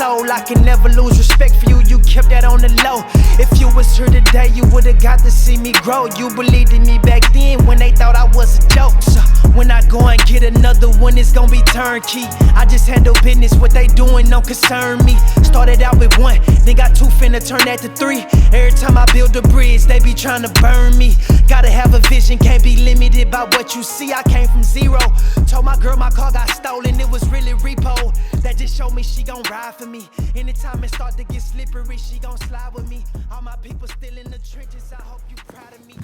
soul. I can never lose respect for you, you kept that on the low. If you was here today, you would've got to see me grow. You believed in me back then when they thought I was a joke. So when I go and get another one, it's gonna be turnkey. I just handle business, what they doing don't concern me. Started out with one, then got two, finna turn that to three. Every time I build a bridge, they be trying to burn me. Gotta have a vision, can't be limited by what you see. I came from zero, told my girl my car got stolen, it was really repo. That just showed me she gon' ride for me. Anytime it start to get slippery, she gon' slide with me. All my people still in the trenches, I hope you proud of me.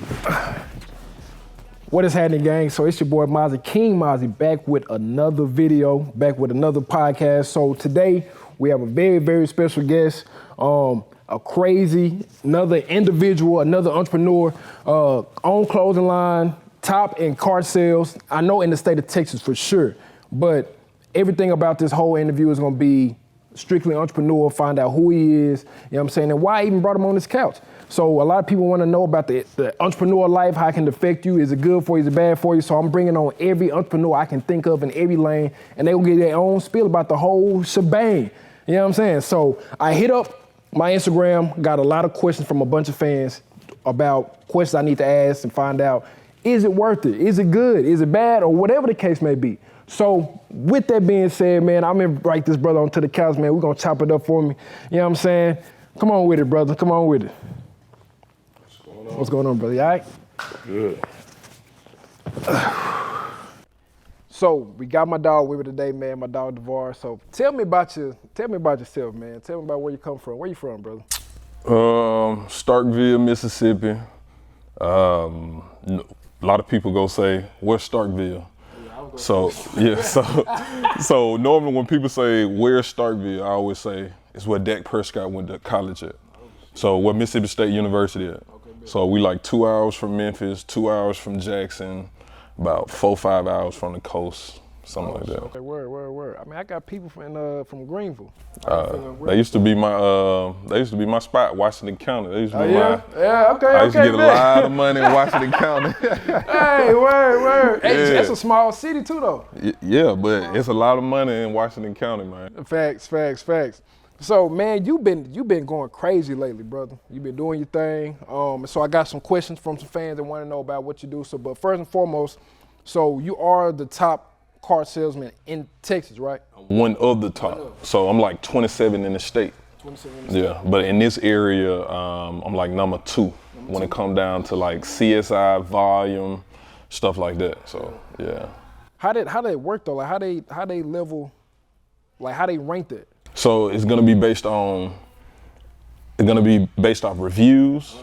What is happening, gang? So it's your boy Mozzie, King Mozzie, back with another video, back with another podcast. So today we have a very, very special guest, another individual, another entrepreneur, own clothing line, top in car sales. I know in the state of Texas for sure, but everything about this whole interview is gonna be strictly entrepreneur, find out who he is, you know what I'm saying, and why I even brought him on this couch. So a lot of people wanna know about the entrepreneur life, how it can affect you, is it good for you, is it bad for you? So I'm bringing on every entrepreneur I can think of in every lane, and they will get their own spiel about the whole shebang, you know what I'm saying? So I hit up my Instagram, got a lot of questions from a bunch of fans about questions I need to ask and find out, is it worth it? Is it good? Is it bad? Or whatever the case may be. So with that being said, man, I'm gonna invite this brother onto the couch, man. We're gonna chop it up for me. You know what I'm saying? Come on with it, brother. Come on with it. What's going on, brother? You all right? Good. So we got my dog with me today, man. My dog Dalore. So tell me about yourself, man. Tell me about where you come from. Where you from, brother? Starkville, Mississippi. A lot of people go say, "Where's Starkville?" So normally when people say, "Where's Starkville?" I always say it's where Dak Prescott went to college at. So where Mississippi State University at. So we like 2 hours from Memphis, 2 hours from Jackson, about 4-5 hours from the coast, something like that. Okay, word. I mean, I got people from Greenville. They used to be my spot, Washington County. They used to be okay. I used to get a lot of money in Washington County. Hey, word. Hey, that's a small city too, though. Yeah, but it's a lot of money in Washington County, man. Facts. So, man, you been going crazy lately, brother. You've been doing your thing. So I got some questions from some fans that want to know about what you do. So, but first and foremost, so you are the top car salesman in Texas, right? One of the top. So I'm like 27 in the state. 27 in the state. Yeah, but in this area, I'm like number two when it comes down to like CSI, volume, stuff like that. So yeah. How they work though? Like how they level, like how they rank that? So it's gonna be based off reviews,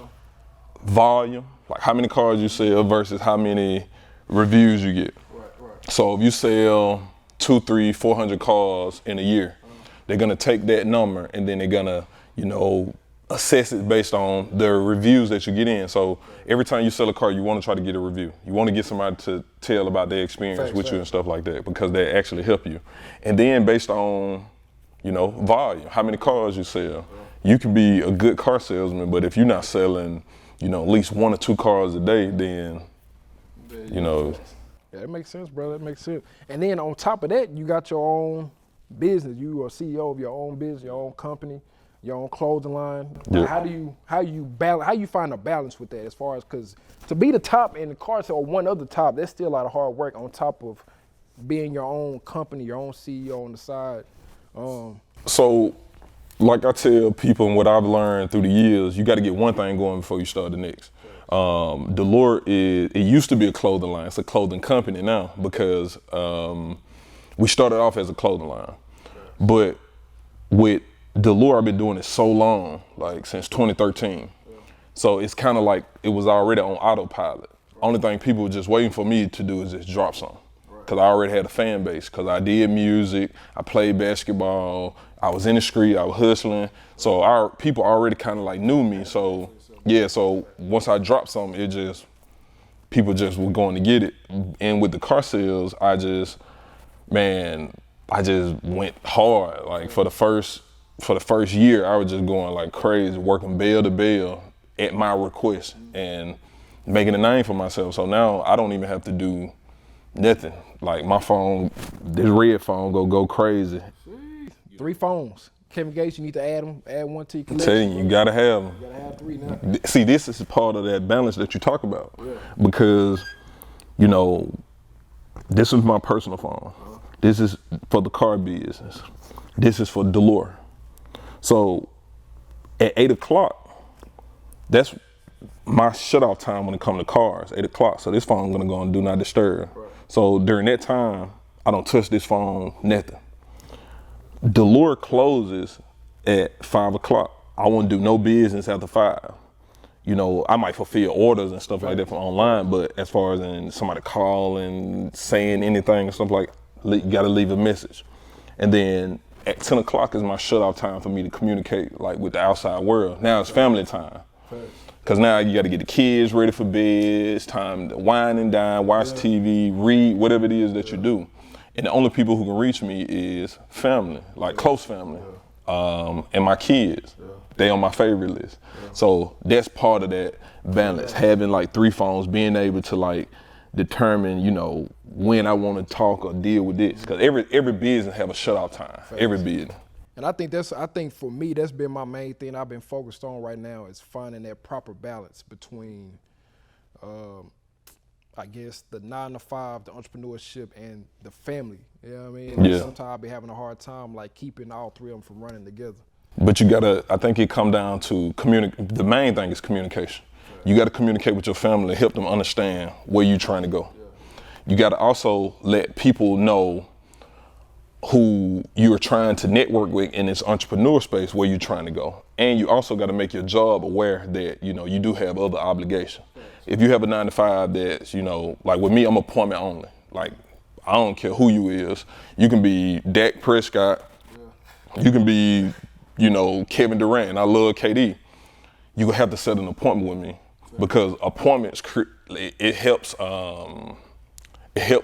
volume, like how many cars you sell versus how many reviews you get. Right. So if you sell 200, 300, 400 cars in a year, they're gonna take that number and then they're gonna, assess it based on the reviews that you get in. So every time you sell a car, you wanna try to get a review. You wanna get somebody to tell about their experience with you and stuff like that because they actually help you. And then based on volume, how many cars you sell. You can be a good car salesman, but if you're not selling, at least 1 or 2 cars a day, then, Yeah, that makes sense, brother. That makes sense. And then on top of that, you got your own business. You are CEO of your own business, your own company, your own clothing line. Yeah. How you find a balance with that? As far as, because to be the top in the car sale or one of the top, that's still a lot of hard work on top of being your own company, your own CEO on the side. So, like I tell people and what I've learned through the years, you got to get one thing going before you start the next. Dalore it used to be a clothing line. It's a clothing company now because we started off as a clothing line. But with Dalore, I've been doing it so long, like since 2013. So it's kind of like it was already on autopilot. Only thing people were just waiting for me to do is just drop something. Because I already had a fan base, because I did music, I played basketball, I was in the street, I was hustling. So our people already kind of like knew me. So yeah, so once I dropped something, people just were going to get it. And with the car sales, I just went hard. Like for the first year, I was just going like crazy, working bell to bell at my request and making a name for myself. So now I don't even have to do nothing. Like my phone, this red phone go crazy. 3 phones. Kevin Gates, you need to add one to your I'm collection. telling you, you gotta have them. You gotta have 3 now. See, this is part of that balance that you talk about. Yeah. Because, you know, this is my personal phone. This is for the car business. This is for Dalore. So at 8 o'clock, that's my shut-off time when it comes to cars, 8 o'clock. So this phone gonna go on Do Not Disturb. Right. So during that time, I don't touch this phone, nothing. Dalore closes at 5 o'clock. I won't do no business after 5. You know, I might fulfill orders and stuff like that from online, but as far as in somebody calling, saying anything and stuff like, you gotta leave a message. And then at 10 o'clock is my shut-off time for me to communicate like with the outside world. Now it's family time. Cause now you gotta get the kids ready for bed, it's time to wine and dine, watch TV, read, whatever it is that you do. And the only people who can reach me is family, like close family, and my kids. They on my favorite list. So that's part of that balance, having like 3 phones, being able to like determine, you know, when I want to talk or deal with this. Cause every business have a shutoff time, every business. And I think for me, that's been my main thing I've been focused on right now is finding that proper balance between, I guess, the 9 to 5, the entrepreneurship, and the family. You know what I mean? Yeah. Sometimes I'll be having a hard time like keeping all 3 of them from running together. But you gotta, I think it come down to the main thing is communication. You gotta communicate with your family, help them understand where you're trying to go. You gotta also let people know who you're trying to network with in this entrepreneur space, where you're trying to go. And you also gotta make your job aware that, you know, you do have other obligations. If you have a 9 to 5 that's, you know, like with me, I'm appointment only. Like, I don't care who you is. You can be Dak Prescott. You can be, you know, Kevin Durant. I love KD. You gonna have to set an appointment with me because appointments, it helps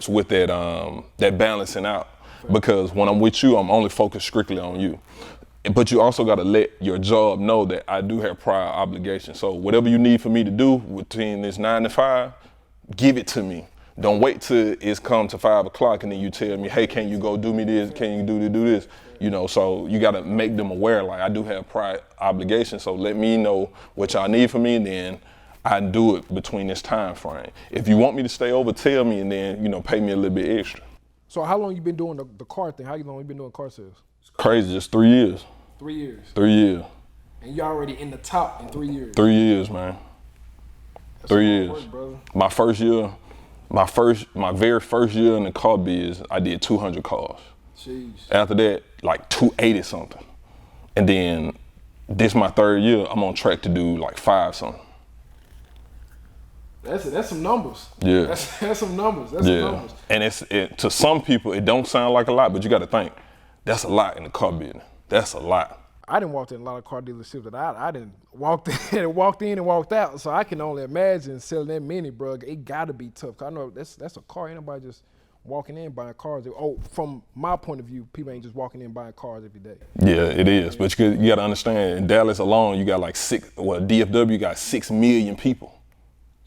with that balancing out. Because when I'm with you, I'm only focused strictly on you. But you also gotta let your job know that I do have prior obligations. So whatever you need for me to do between this 9 to 5, give it to me. Don't wait till it's come to 5 o'clock and then you tell me, hey, can you go do me this? Can you do this? You know, so you gotta make them aware, like I do have prior obligations, so let me know what y'all need from me, and then I do it between this time frame. If you want me to stay over, tell me, and then, you know, pay me a little bit extra. So how long you been doing the car thing? How long you been doing car sales? It's crazy, just 3 years. 3 years? 3 years. And you already in the top in 3 years? 3 years, man. That's 3 years. Work, brother. My first year, my very first year in the car biz, I did 200 cars. Jeez. After that, like 280 something. And then this my 3rd year, I'm on track to do like 5 something. That's some numbers. Yeah. That's some numbers. That's some numbers. And to some people, it don't sound like a lot, but you got to think, that's a lot in the car business. That's a lot. I didn't walk in a lot of car dealerships that I didn't walked in and walked out. So I can only imagine selling that many, bro. It gotta be tough. I know that's a car. Ain't nobody just walking in buying cars. Oh, from my point of view, people ain't just walking in buying cars every day. Yeah, it is. But you got to understand, in Dallas alone, you got like DFW got 6 million people.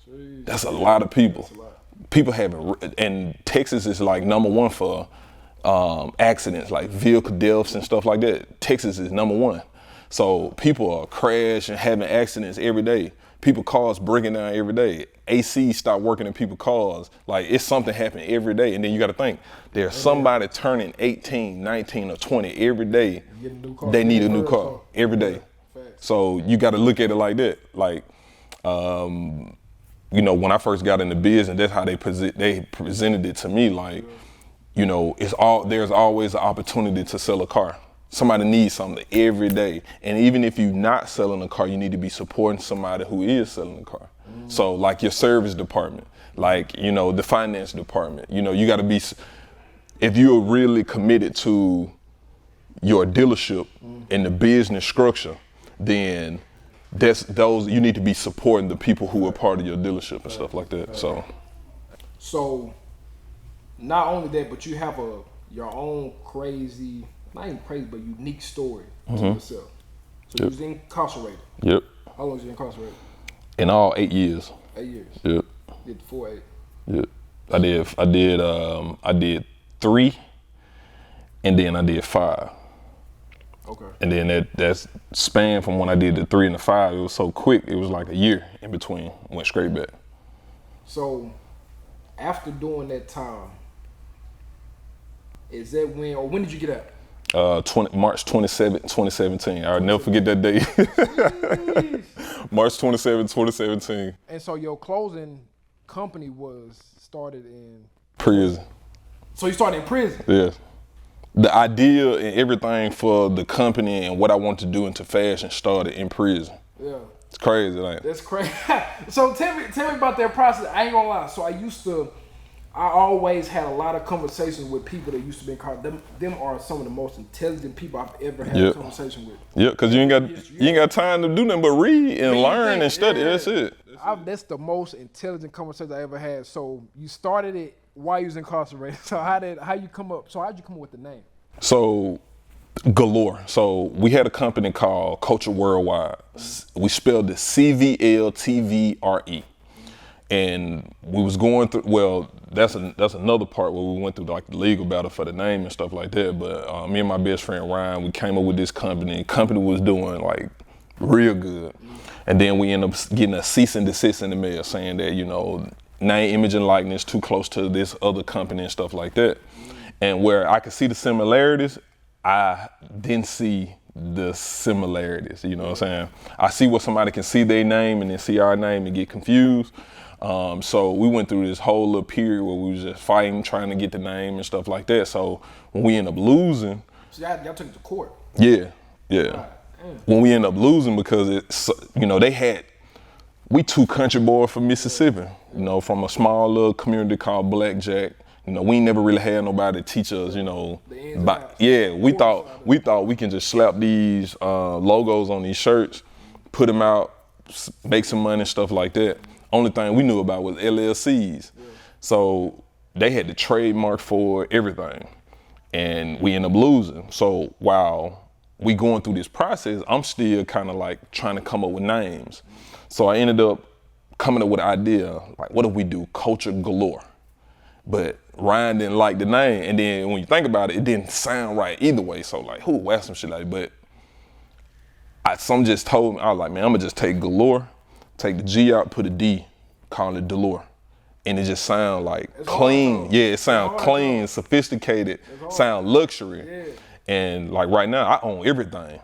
Jeez. That's a lot of people. That's a lot. People having, and Texas is like #1 for accidents, like vehicle deaths and stuff like that. Texas is #1. So people are crashing, having accidents every day. People cars breaking down every day. AC stop working in people's cars. Like, it's something happening every day. And then you got to think, there's somebody turning 18, 19, or 20 every day. They need a new car every day. So you got to look at it like that. Like, you know, when I first got into business, that's how they presented it to me. Like, you know, there's always an opportunity to sell a car. Somebody needs something every day. And even if you're not selling a car, you need to be supporting somebody who is selling a car. So like your service department, like, you know, the finance department, you know, you got to be, if you're really committed to your dealership and the business structure, then you need to be supporting the people who are part of your dealership and stuff like that. So not only that, but you have your own crazy, not even crazy, but unique story to yourself. So you was incarcerated. Yep. How long was you incarcerated? In all, 8 years. 8 years. Yep. Did the full 8. Yep. I did 3, and then I did 5. Okay. And then that span from when I did the 3 and the 5, it was so quick. It was like a year in between. Went straight back. So after doing that time, is that when did you get out? March 27, 2017. I'll never forget that day. March 27, 2017. And so your clothing company was started in Prison. So you started in prison? Yes. The idea and everything for the company and what I want to do into fashion started in prison. Yeah. It's crazy, like. That's crazy. So tell me about that process. I ain't gonna lie. So I always had a lot of conversations with people that used to be called them are some of the most intelligent people I've ever had a conversation with. Yeah, because you ain't got time to do nothing but read and learn and study. Yeah. That's it. That's the most intelligent conversation I ever had. So you started it while you was incarcerated. So how'd you come up with the name? So Galore. So we had a company called Culture Worldwide. We spelled it CVLTVRE. And we was going through, well, that's another part where we went through like the legal battle for the name and stuff like that. But me and my best friend Ryan, we came up with this company. The company was doing like real good. And then we ended up getting a cease and desist in the mail saying that, name, image, and likeness too close to this other company and stuff like that. And where I could see the similarities, I didn't see the similarities, you know what I'm saying? I see where somebody can see their name and then see our name and get confused. So we went through this whole little period where we was just fighting, trying to get the name and stuff like that. So when we ended up losing. So y'all took it to court? Yeah. When we ended up losing because we two country boys from Mississippi, from a small little community called Blackjack. We ain't never really had nobody teach us, we thought we can just slap these logos on these shirts, put them out, make some money and stuff like that. Only thing we knew about was LLCs. Yeah. So they had the trademark for everything. And we ended up losing. So while we going through this process, I'm still kind of like trying to come up with names. So I ended up coming up with an idea, like what if we do Culture Galore? But Ryan didn't like the name. And then when you think about it, it didn't sound right either way. So like, that's some shit like, but some just told me, I was like, man, I'm gonna just take Galore, take the G out, put a D, call it Dalore. And it just sound like clean. Yeah, it sound clean, sophisticated, sound luxury. Yeah. And like right now, I own everything.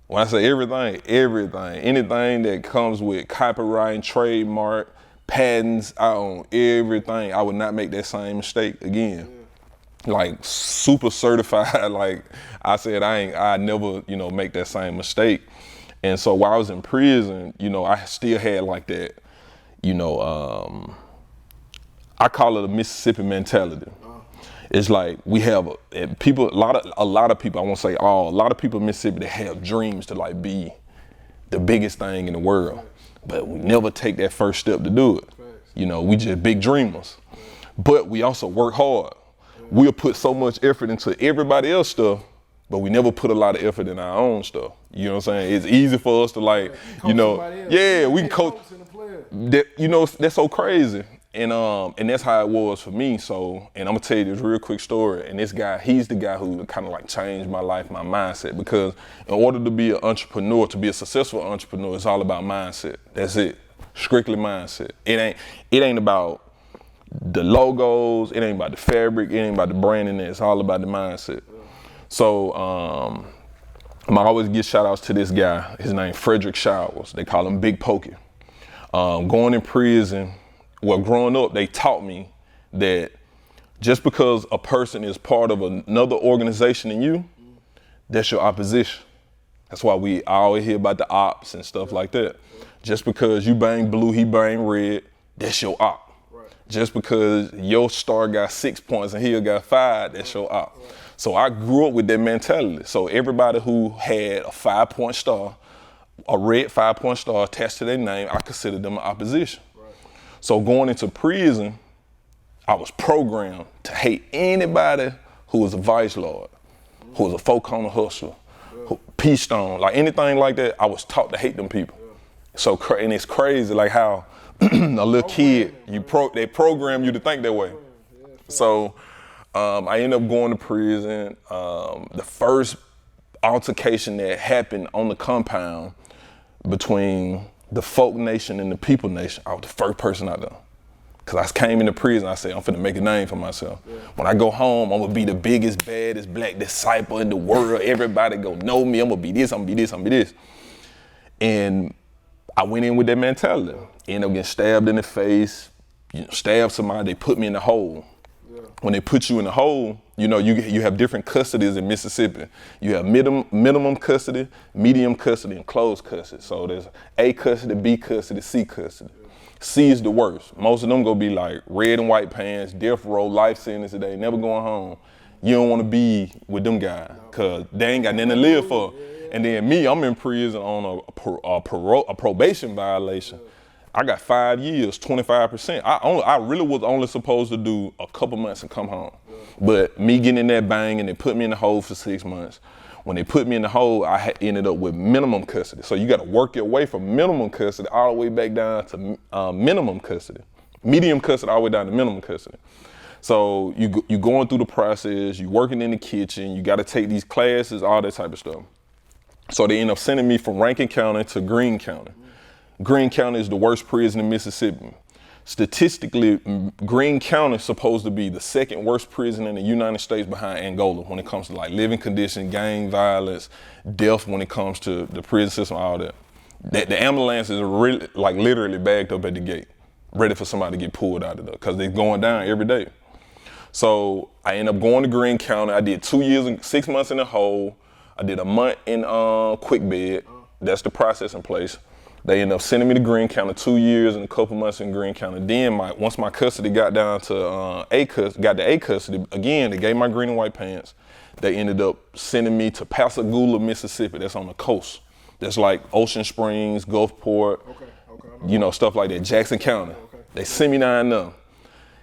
When I say everything, anything that comes with copyright, trademark, patents, I own everything. I would not make that same mistake again. Yeah. Like super certified, like I said, I never, make that same mistake. And so while I was in prison, I still had like that, I call it a Mississippi mentality. It's like we have a lot of people, I won't say all, a lot of people in Mississippi that have dreams to like be the biggest thing in the world, but we never take that first step to do it. We just big dreamers, but we also work hard. We'll put so much effort into everybody else's stuff, but we never put a lot of effort in our own stuff. You know what I'm saying? It's easy for us to like, we can coach. That's so crazy. And that's how it was for me. So, and I'm gonna tell you this real quick story. And this guy, he's the guy who kind of like changed my life, my mindset. Because in order to be an entrepreneur, to be a successful entrepreneur, it's all about mindset. That's it. Strictly mindset. It ain't about the logos. It ain't about the fabric. It ain't about the branding. It's all about the mindset. So, I always give shout outs to this guy. His name Frederick Showers. They call him Big Pokey. Going in prison. Well, growing up, they taught me that just because a person is part of another organization than you, that's your opposition. That's why I always hear about the ops and stuff like that. Just because you bang blue, he bang red, that's your op. Right. Just because your star got 6 points and he got 5, that's your op. Right. So I grew up with that mentality. So everybody who had a 5-point star, a red 5-point star attached to their name, I considered them an opposition. So going into prison, I was programmed to hate anybody who was a vice lord, who was a four-corner hustler, peace stone, like anything like that. I was taught to hate them people. So, and it's crazy, like how a little kid, they program you to think that way. So I ended up going to prison. The first altercation that happened on the compound between the folk nation and the people nation, I was the first person out there. Cause I came into prison, I said, I'm finna make a name for myself. Yeah. When I go home, I'm gonna be the biggest, baddest black disciple in the world. Everybody gonna know me, I'm gonna be this, I'm gonna be this, I'm gonna be this. And I went in with that mentality. Ended up getting stabbed in the face, stabbed somebody, they put me in the hole. Yeah. When they put you in the hole, you know, you have different custodies in Mississippi. You have minimum custody, medium custody, and closed custody. So there's A custody, B custody, C custody. Yeah. C is the worst. Most of them gonna be like red and white pants, death row, life sentence today, never going home. You don't wanna be with them guys, cause they ain't got nothing to live for. And then me, I'm in prison on a probation violation. I got 5 years, 25%. I really was only supposed to do a couple months and come home. But me getting in that bang and they put me in the hole for 6 months. When they put me in the hole, I ended up with minimum custody. So you got to work your way from minimum custody all the way back down to minimum custody. Medium custody all the way down to minimum custody. So you going through the process, you working in the kitchen, you got to take these classes, all that type of stuff. So they end up sending me from Rankin County to Greene County. Greene County is the worst prison in Mississippi. Statistically, Greene County is supposed to be the second worst prison in the United States behind Angola when it comes to like living conditions, gang violence, death when it comes to the prison system, all that. The ambulances are really, like literally bagged up at the gate, ready for somebody to get pulled out of there because they're going down every day. So I ended up going to Greene County. I did 2 years and 6 months in the hole. I did a month in quick bed. That's the processing place. They ended up sending me to Greene County, 2 years and a couple months in Greene County. Then once my custody got down to A custody, again, they gave my green and white pants. They ended up sending me to Pascagoula, Mississippi. That's on the coast. That's like Ocean Springs, Gulfport, you know, stuff like that, Jackson County. They sent me down there,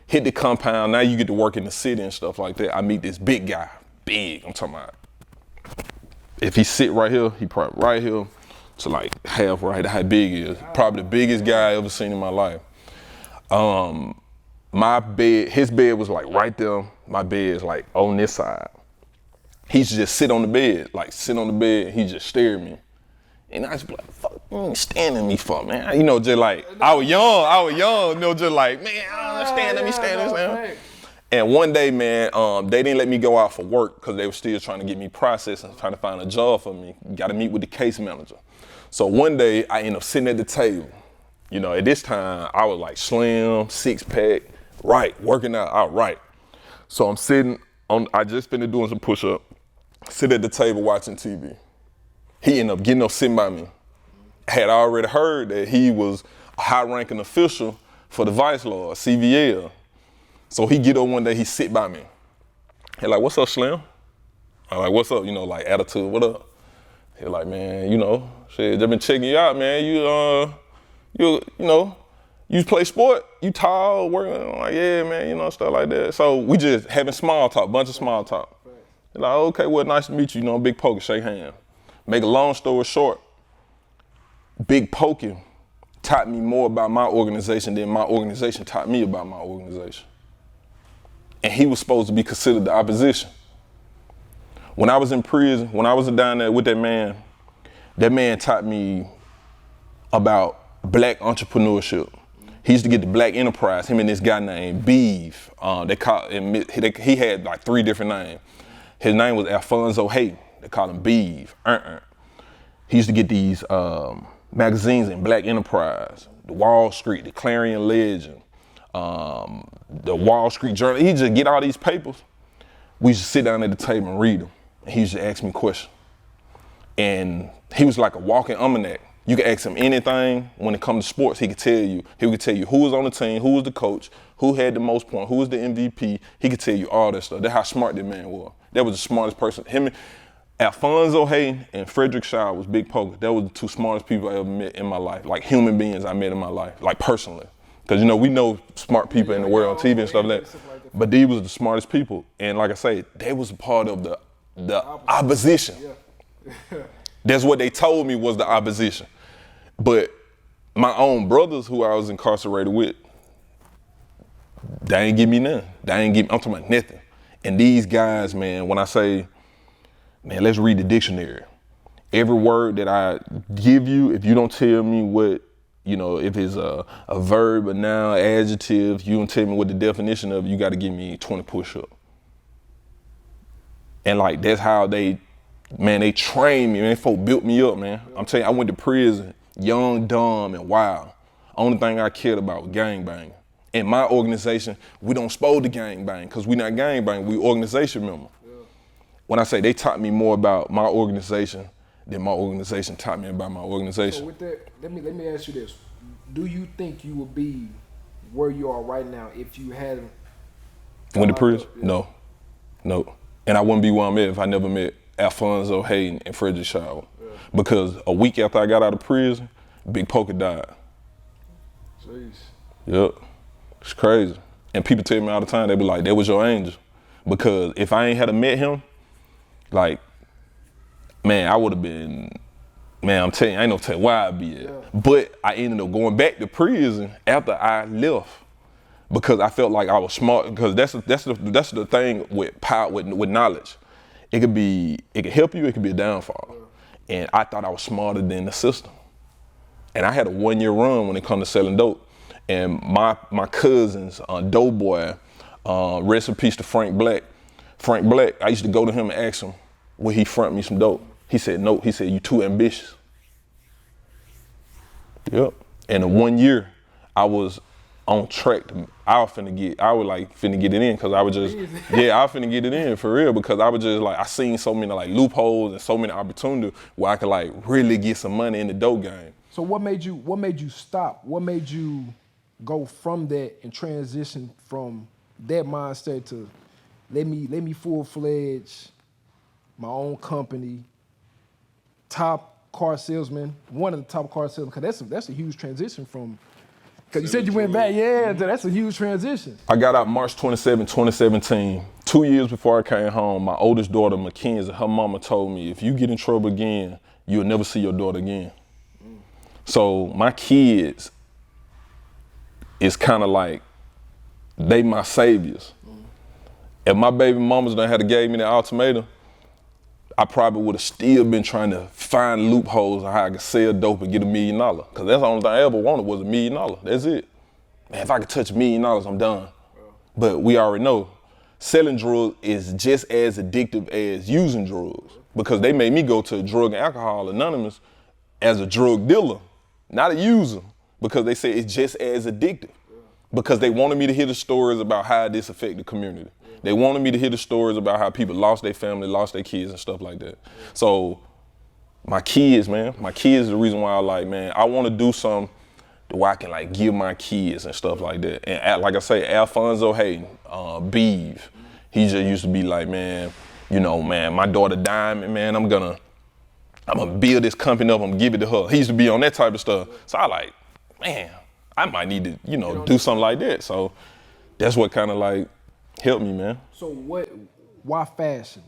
hit the compound. Now you get to work in the city and stuff like that. I meet this big guy, big, I'm talking about. If he sit right here, he probably right here. So like half right, how big he is. Probably the biggest guy I ever seen in my life. My bed, his bed was like right there. My bed is like on this side. He used to just sit on the bed, he just stare at me. And I just be like, fuck, you staring at me for, man. You know, just like, I was young, you know, just like, man, stand at me. And one day, man, they didn't let me go out for work because they were still trying to get me processed and trying to find a job for me. Got to meet with the case manager. So one day I ended up sitting at the table. You know, at this time I was like slim, 6-pack, right, working out, right. So I'm sitting on, I just finished doing some push-up, sit at the table watching TV. He ended up getting up sitting by me. I had already heard that he was a high-ranking official for the Vice Lord, CVL. So he get up one day, he sit by me. He like, what's up, Slim? I'm like, what's up? You know, like attitude, what up? He like, man, you know, shit, just been checking you out, man. You know, you play sport, you tall, working. I'm like, yeah, man, you know, stuff like that. So we just having small talk, bunch of small talk. He like, okay, well, nice to meet you, you know, Big Poker, shake hands. Make a long story short, Big Poker taught me more about my organization than my organization taught me about my organization. And he was supposed to be considered the opposition. When I was in prison, when I was down there with that man taught me about black entrepreneurship. He used to get the black enterprise, him and this guy named Beeve. He had like 3 different names. His name was Alfonso Hayden. They called him Beeve. He used to get these magazines in black enterprise, the Wall Street, the Clarion Ledger, the Wall Street Journal. He just get all these papers. We used to sit down at the table and read them. And he used to ask me questions. And he was like a walking almanac. You could ask him anything when it comes to sports, he could tell you. He could tell you who was on the team, who was the coach, who had the most points, who was the MVP. He could tell you all that stuff. That's how smart that man was. That was the smartest person. Him, Alfonso Hayden and Frederick Shaw was Big Poker. That was the 2 smartest people I ever met in my life. Like human beings I met in my life, like personally. Because, you know, we know smart people in the world on TV and stuff like that. But these was the smartest people. And like I say, they was a part of the opposition. That's what they told me was the opposition. But my own brothers who I was incarcerated with, they ain't give me nothing. I'm talking about nothing. And these guys, man, when I say man, let's read the dictionary. Every word that I give you, if you don't tell me what, if it's a verb, a noun, adjective, you don't tell me what the definition of it, you got to give me 20 push-ups. And like, that's how they trained me, man. Folk built me up, man. I'm telling you, I went to prison, young, dumb, and wild. Only thing I cared about was gangbanging. In my organization, we don't supposed to gangbang, because we not gangbang, we organization members. Yeah. When I say they taught me more about my organization than my organization taught me about my organization. So with that, let me ask you this. Do you think you would be where you are right now if you hadn't went to prison? Yeah. No. And I wouldn't be where I'm at if I never met Alfonso Hayden and Frederick Shower. Yeah. Because a week after I got out of prison, Big Poker died. Jeez. Yep. It's crazy. And people tell me all the time, they be like, that was your angel. Because if I ain't had met him, like, man, I would have been, man, I'm telling you, I ain't no telling where I'd be at. Yeah. But I ended up going back to prison after I left because I felt like I was smart. Because that's the thing with power, with knowledge. It could help you, it could be a downfall. Yeah. And I thought I was smarter than the system. And I had a 1-year run when it comes to selling dope. And my cousins, Doughboy, rest in peace to Frank Black. Frank Black, I used to go to him and ask him, would he front me some dope? He said, no. He said, you too ambitious. Yep. And in 1 year, I was on track. I was finna get it in because I was just, I was finna get it in for real because I was just like, I seen so many like loopholes and so many opportunities where I could like really get some money in the dope game. So what made you stop? What made you go from that and transition from that mindset to let me full-fledged my own company, top car salesman, one of the top car salesmen, because that's a huge transition from, because you said you went back, that's a huge transition. I got out March 27, 2017. 2 years before I came home, my oldest daughter, Mackenzie, her mama told me, if you get in trouble again, you'll never see your daughter again. So my kids is kind of like, they my saviors. If my baby mamas done had gave me the ultimatum, I probably would have still been trying to find loopholes on how I could sell dope and get $1 million. Cause that's the only thing I ever wanted was $1 million. That's it. Man, if I could touch $1 million, I'm done. But we already know, selling drugs is just as addictive as using drugs because they made me go to Drug and Alcohol Anonymous as a drug dealer, not a user, because they say it's just as addictive. Because they wanted me to hear the stories about how this affected the community. They wanted me to hear the stories about how people lost their family, lost their kids and stuff like that. So my kids is the reason why I want to do something where I can like give my kids and stuff like that. And like I say, Alfonso Hayden, Beeve, he just used to be like, man, my daughter Diamond, man, I'm gonna build this company up, I'm gonna give it to her. He used to be on that type of stuff. So I like, man, I might need to, do something like that. So that's what kind of like helped me, man. So why fashion?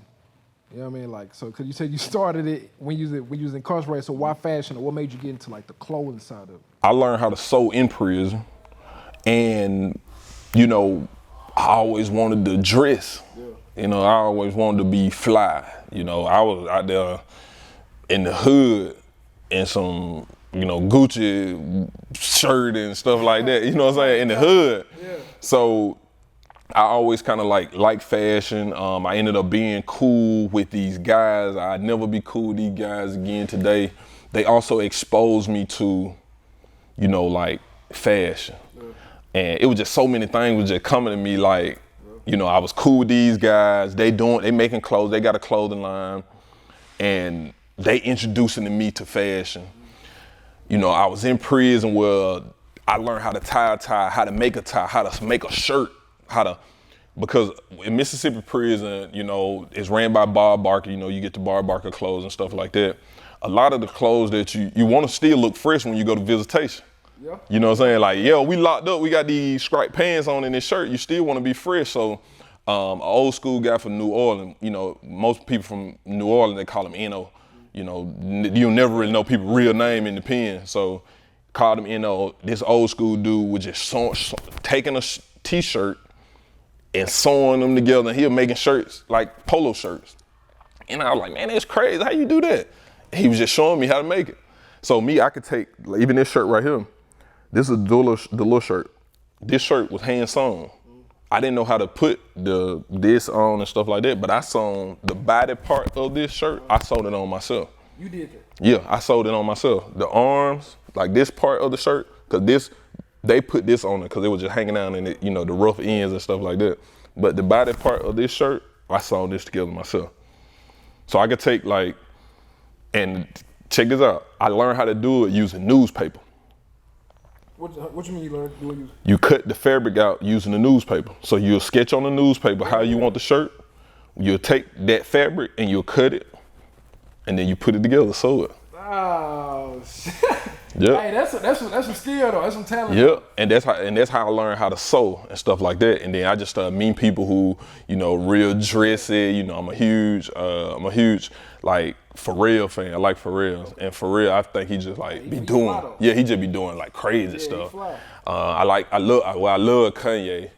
You know what I mean? Like, so, cause you said you started it when you was incarcerated, so why fashion, or what made you get into like the clothing side of it? I learned how to sew in prison, and, I always wanted to dress. Yeah. I always wanted to be fly. I was out there in the hood in some, Gucci shirt and stuff like that, you know what I'm saying, in the hood. Yeah. So I always kind of like fashion. I ended up being cool with these guys. I'd never be cool with these guys again today. They also exposed me to, like fashion. Yeah. And it was just so many things was just coming to me like, I was cool with these guys. They making clothes. They got a clothing line. And they introducing me to fashion. I was in prison where I learned how to tie a tie, how to make a tie, how to make a shirt, because in Mississippi prison, it's ran by Bob Barker, you get the Bob Barker clothes and stuff like that. A lot of the clothes that you want to still look fresh when you go to visitation. Yeah. You know what I'm saying? Like, we locked up, we got these striped pants on in this shirt, you still want to be fresh. So an old school guy from New Orleans, most people from New Orleans, they call him N.O. You'll never really know people's real name in the pen. So called him N.O. This old school dude was just taking a t-shirt and sewing them together. And he was making shirts, like polo shirts. And I was like, man, that's crazy. How you do that? And he was just showing me how to make it. So me, I could take, like, even this shirt right here. This is a Dalore shirt. This shirt was hand sewn. I didn't know how to put this on and stuff like that, but I sewn the body part of this shirt. I sewed it on myself. You did that? Yeah, I sewed it on myself. The arms, like this part of the shirt, cause they put this on it because it was just hanging down in it, you know, the rough ends and stuff like that. But the body part of this shirt, I sewn this together myself. So I could take and check this out. I learned how to do it using newspaper. What you mean you learned to do it? You cut the fabric out using the newspaper. So you'll sketch on the newspaper how you want the shirt. You'll take that fabric and you'll cut it, and then you put it together, sew it. Oh shit. Yeah. Hey, that's some skill though. That's some talent. Yeah, and that's how I learned how to sew and stuff like that. And then I just started meeting people who, you know, real dressy. You know, I'm a huge like Pharrell fan. I like Pharrell, and Pharrell, I think he just like be doing. Yeah, he just be doing like crazy stuff. I love Kanye,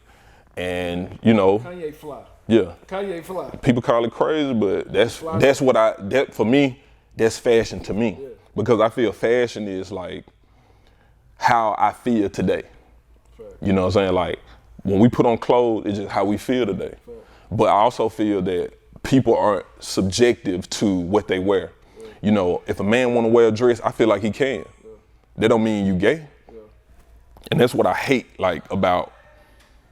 and you know. Kanye fly. Yeah. Kanye fly. People call it crazy, but that for me, that's fashion to me. Yeah. Because I feel fashion is like how I feel today. Fair. You know what I'm saying? Like when we put on clothes, it's just how we feel today. Fair. But I also feel that people aren't subjective to what they wear. Yeah. You know, if a man want to wear a dress, I feel like he can. Yeah. That don't mean you gay. Yeah. And that's what I hate like about,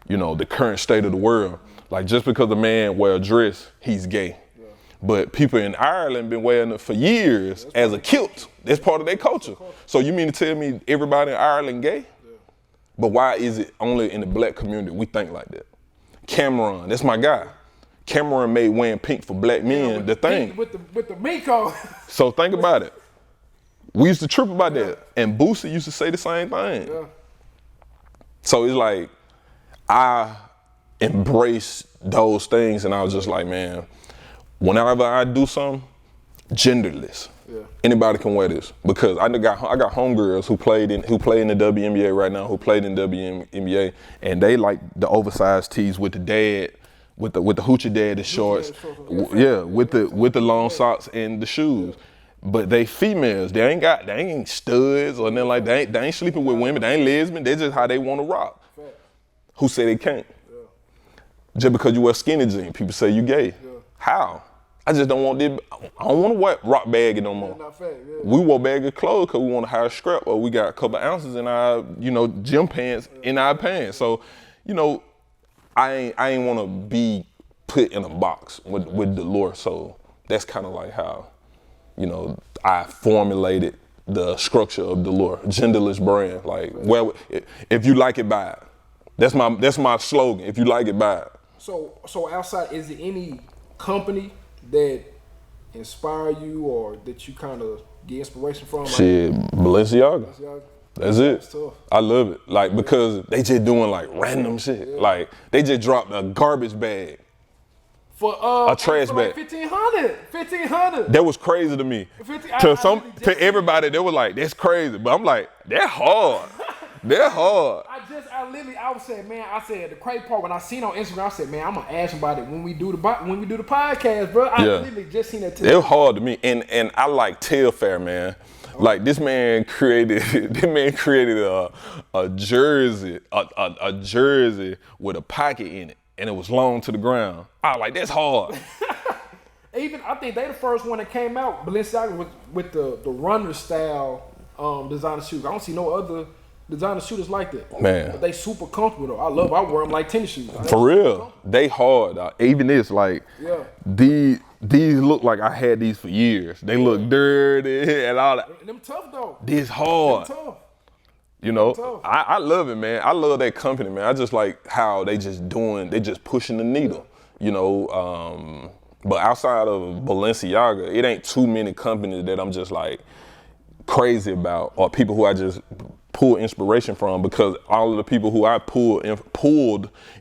you know, the current state of the world. Like just because a man wear a dress, he's gay. Yeah. But people in Ireland been wearing it for years as a kilt. That's part of their culture. So you mean to tell me everybody in Ireland gay? Yeah. But why is it only in the black community we think like that? Cameron, that's my guy. Cameron made wearing pink for black men the thing. With the Miko. So think about it. We used to trip about that. And Boosie used to say the same thing. Yeah. So it's like, I embrace those things, and I was just like, man, whenever I do something, genderless. Yeah. Anybody can wear this, because I got homegirls who play in the WNBA right now, who played in WNBA, and they like the oversized tees with the dad, with the hoochie dad, the shorts, yeah, with the long socks and the shoes. But they females, they ain't studs or nothing like that. They ain't sleeping with women, they ain't lesbian. They just how they want to rock. Who say they can't? Just because you wear skinny jeans, people say you gay. Yeah. How? I just don't want this. I don't want to wear rock baggy no more. Not fat, yeah. We wore baggy clothes because we want to hire scrap, or we got a couple ounces in our, you know, gym pants in our pants. So, you know, I ain't want to be put in a box with Dalore. So that's kind of like how, you know, I formulated the structure of Dalore, genderless brand. Like, well, if you like it, buy it. That's my slogan. If you like it, buy it. So outside, is there any company that inspire you or that you kind of get inspiration from? Shit, Balenciaga. That's it. That's tough. I love it. Like, because they just doing like random shit. Yeah. Like, they just dropped a garbage bag. For a trash bag. Like $1,500. That was crazy to me. To everybody, they were like, that's crazy. But I'm like, they're hard. They're hard. I was saying, man, the crazy part when I seen on Instagram, I said, man, I'm gonna ask about it when we do the podcast, bro. I literally just seen that today. They're hard to me, and I like Telfair, man. Like this man created a jersey, a jersey with a pocket in it, and it was long to the ground. I was like, that's hard. Even I think they the first one that came out, Balenciaga with the runner style designer shoes. I don't see no other designer shooters like that. Man. But they super comfortable though. I wear them like tennis shoes. For real. They hard. Even this, like, these look like I had these for years. They look dirty and all that. Them tough though. This hard. Them tough. You know, I love it, man. I love that company, man. I just like how they just pushing the needle, you know. But outside of Balenciaga, it ain't too many companies that I'm just like crazy about, or people who I just pull inspiration from, because all of the people who I pulled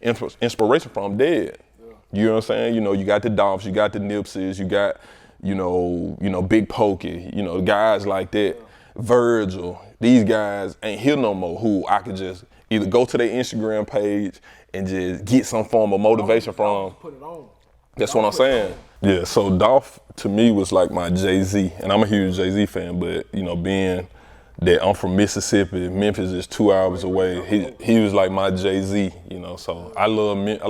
inspiration from dead. Yeah. You know what I'm saying? You know, you got the Dolphs, you got the Nipsey's, you got, you know, Big Pokey, you know, guys like that. Yeah. Virgil, these guys ain't here no more, who I could just either go to their Instagram page and just get some form of motivation from. Put it on. That's what I'm saying. Yeah, so Dolph to me was like my Jay-Z, and I'm a huge Jay-Z fan, but you know, being that I'm from Mississippi, Memphis is 2 hours away. He was like my Jay-Z, you know. So I love Memphis. I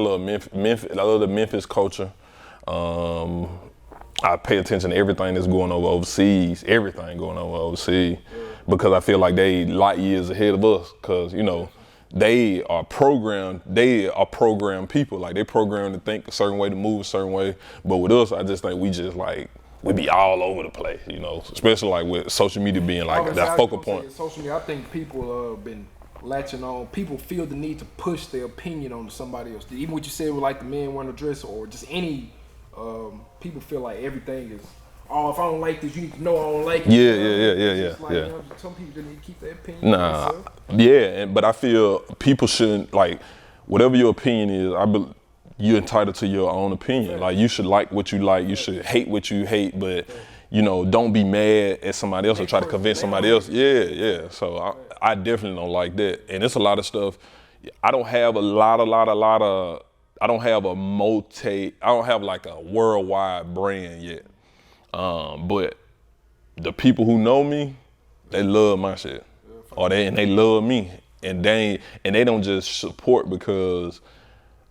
love the Memphis culture. I pay attention to everything that's going on overseas, because I feel like they light years ahead of us. Because you know, they are programmed people. Like they programmed to think a certain way, to move a certain way. But with us, I just think we be all over the place, you know, especially like with social media being like that focal point. Social media, I think people have been latching on. People feel the need to push their opinion on somebody else. Even what you said with like the men wearing a dress or just any, people feel like everything is, oh, if I don't like this, you need to know I don't like it. Yeah. You know, some people just need to keep their opinion to themselves. But I feel people shouldn't, like, whatever your opinion is, you're entitled to your own opinion. Like, you should like what you like, you should hate what you hate, but, you know, don't be mad at somebody else or try to convince somebody else. Yeah. So I definitely don't like that. And it's a lot of stuff. I don't have I don't have like a worldwide brand yet. But the people who know me, they love my shit. They love me. And they don't just support because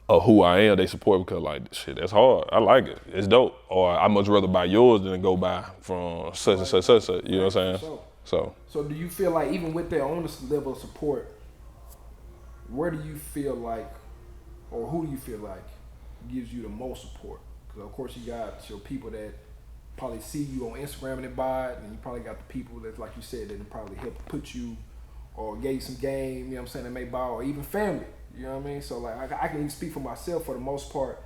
of who I am, they support because like, shit, that's hard. I like it. It's dope. Or I much rather buy yours than go buy from such and such. You know what I'm saying? So do you feel like even with their own level of support, where do you feel like, or who do you feel like gives you the most support? Because of course you got your people that probably see you on Instagram and they buy it, and you probably got the people that, like you said, that probably help put you or gave you some game, you know what I'm saying, that may buy, or even family. You know what I mean? So like I can even speak for myself for the most part.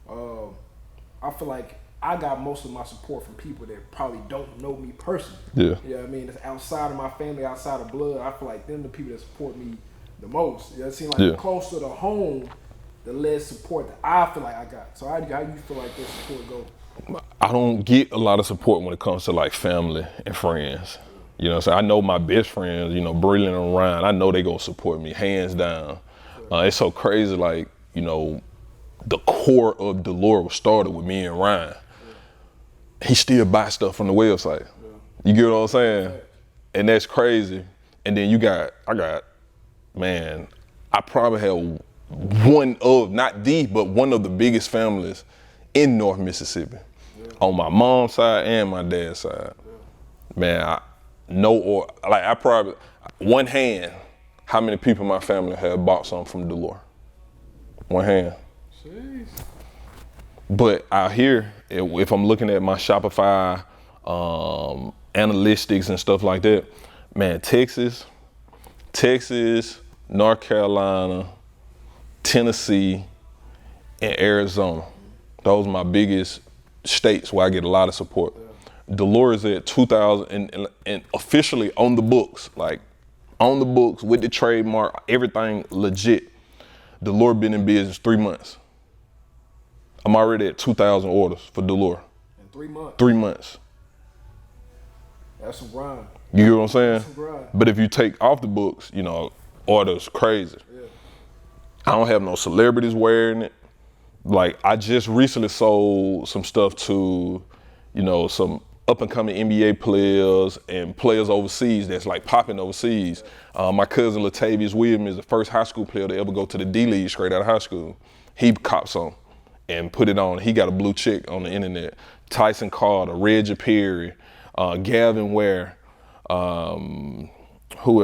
I feel like I got most of my support from people that probably don't know me personally. Yeah. You know what I mean? It's outside of my family, outside of blood. I feel like them the people that support me the most. You know, it seems like the closer to home, the less support that I feel like I got. So how do you feel like that support go? I don't get a lot of support when it comes to like family and friends. You know, so I know my best friends, you know, Brilliant and Ryan, I know they gonna support me hands down. It's so crazy, like, you know, the core of Dalore was started with me and Ryan. He still buys stuff from the website. You get what I'm saying? And that's crazy. And then I probably have one of the biggest families in North Mississippi. On my mom's side and my dad's side. Man, one hand, how many people in my family have bought something from Dalore? One hand. Jeez. But out here, if I'm looking at my Shopify analytics and stuff like that, man, Texas, North Carolina, Tennessee, and Arizona. Those are my biggest states where I get a lot of support. Dalore is at 2,000 and officially on the books, with the trademark, everything legit. Dalore been in business 3 months. I'm already at 2,000 orders for Dalore. In 3 months? 3 months. That's some grind. You get what I'm saying? That's some grind. But if you take off the books, you know, orders crazy. Yeah. I don't have no celebrities wearing it. Like, I just recently sold some stuff to, you know, some up and coming NBA players and players overseas that's like popping overseas. My cousin Latavius Williams is the first high school player to ever go to the D League straight out of high school. He copped some and put it on. He got a blue check on the internet. Tyson Carter, Reggie Perry, Gavin Ware. Who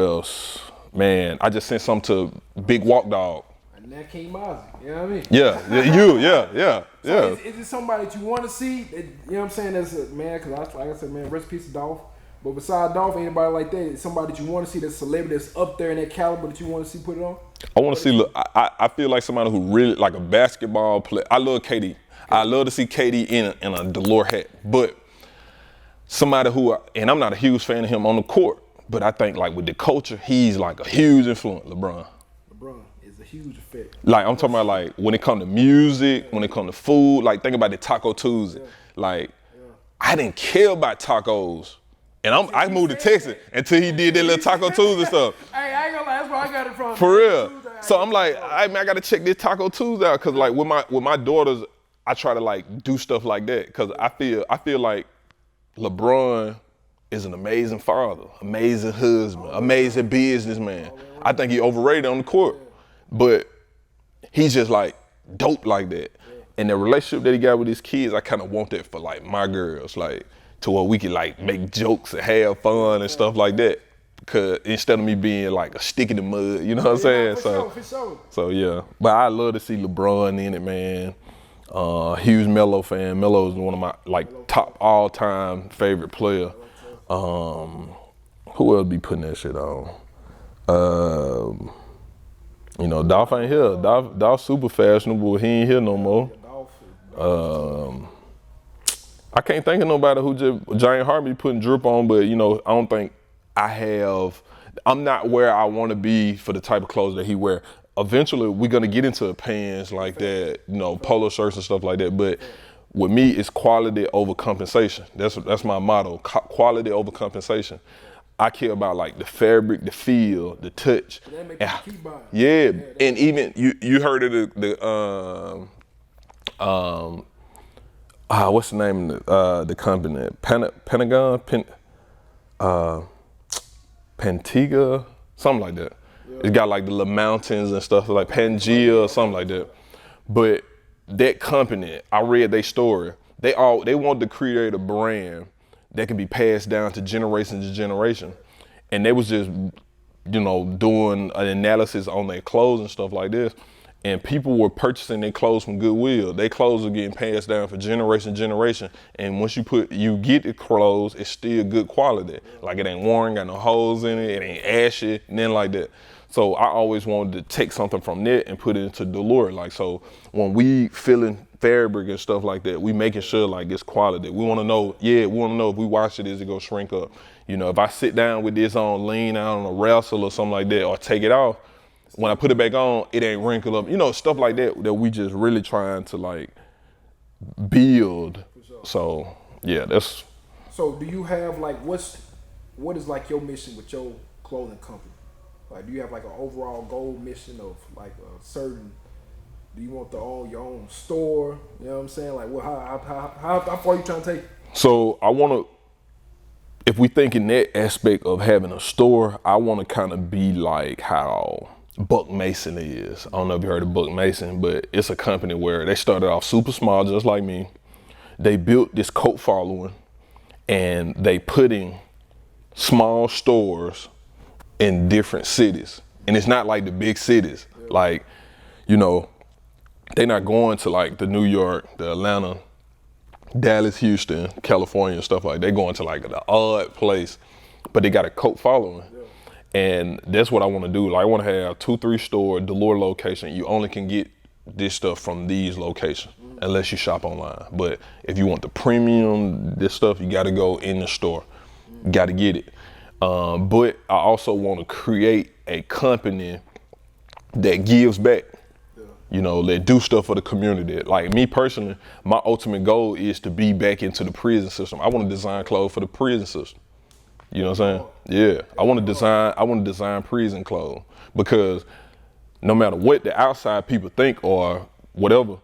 else? Man, I just sent some to Big Walk Dog. And that King Mozzie, you know what I mean? Yeah. So is it somebody that you want to see? That, you know what I'm saying? That's a man, because like I said, man, rest in peace to Dolph. But besides Dolph, anybody like that, is somebody that you want to see, that's a celebrity that's up there in that caliber that you want to see put it on? I want to see, look, I feel like somebody who really, like a basketball player. I love KD. I love to see KD in a Dalore hat. But somebody who, and I'm not a huge fan of him on the court, but I think like with the culture, he's like a huge influence, LeBron. LeBron is a huge effect. Like, I'm talking about like when it comes to music, when it comes to food, like think about the Taco Tuesday. Like, I didn't care about tacos. And I moved to Texas until he did that little Taco Tuesday stuff. Hey, I ain't gonna lie, that's where I got it from. For real. So I'm like, I gotta check this Taco Tuesday out, cause like with my daughters, I try to like do stuff like that because I feel like LeBron is an amazing father, amazing husband, amazing businessman. I think he overrated on the court, but he's just like dope like that. And the relationship that he got with his kids, I kind of want that for like my girls, like to where we can like make jokes and have fun and stuff like that. Cause instead of me being like a stick in the mud, you know what I'm saying? For sure. So yeah, but I love to see LeBron in it, man. Huge Melo fan. Melo is one of my like top all-time favorite player. Who else be putting that shit on? You know, Dolph ain't here. Dolph super fashionable. He ain't here no more. I can't think of nobody who just Giant Harvey putting drip on, but you know, I don't think I'm not where I want to be for the type of clothes that he wear. Eventually, we're gonna get into pants like that, you know, polo shirts and stuff like that. But with me, it's quality over compensation. That's my motto: quality over compensation. I care about like the fabric, the feel, the touch. Yeah, and even you heard of what's the name of the company? Pentagon, Pentiga, something like that. Yeah. It's got like the little mountains and stuff like Pangea or something like that. But that company, I read their story. They wanted to create a brand that can be passed down to generation to generation. And they was just, you know, doing an analysis on their clothes and stuff like this. And people were purchasing their clothes from Goodwill. Their clothes are getting passed down from generation to generation. And once you get the clothes, it's still good quality. Like it ain't worn, got no holes in it, it ain't ashy, nothing like that. So I always wanted to take something from that and put it into Dalore. Like, so when we filling fabric and stuff like that, we making sure like it's quality. We want to know, if we wash it, is it gonna shrink up? You know, if I sit down with this on, lean out on a wrestle or something like that, or take it off, when I put it back on, it ain't wrinkled up. You know, stuff like that we just really trying to like build. Sure. So yeah, that's. So do you have like what is like your mission with your clothing company? Like, do you have like an overall goal mission of like a certain? Do you want to own your own store? You know what I'm saying? Like, how far are you trying to take? So I want to. If we think in that aspect of having a store, I want to kind of be like how Buck Mason is. I don't know if you heard of Buck Mason, but it's a company where they started off super small, just like me. They built this cult following, and they putting small stores in different cities. And it's not like the big cities. Like, you know, they're not going to like the New York, the Atlanta, Dallas, Houston, California, stuff like that. They're going to like the odd place, but they got a cult following. And that's what I want to do. Like, I want to have 2-3 store Dalore location. You only can get this stuff from these locations unless you shop online. But if you want the premium, this stuff, you got to go in the store. You got to get it. But I also want to create a company that gives back. You know, that do stuff for the community. Like me personally, my ultimate goal is to be back into the prison system. I want to design clothes for the prison system. You know what I'm saying? Yeah, I want to design prison clothes because no matter what the outside people think or whatever,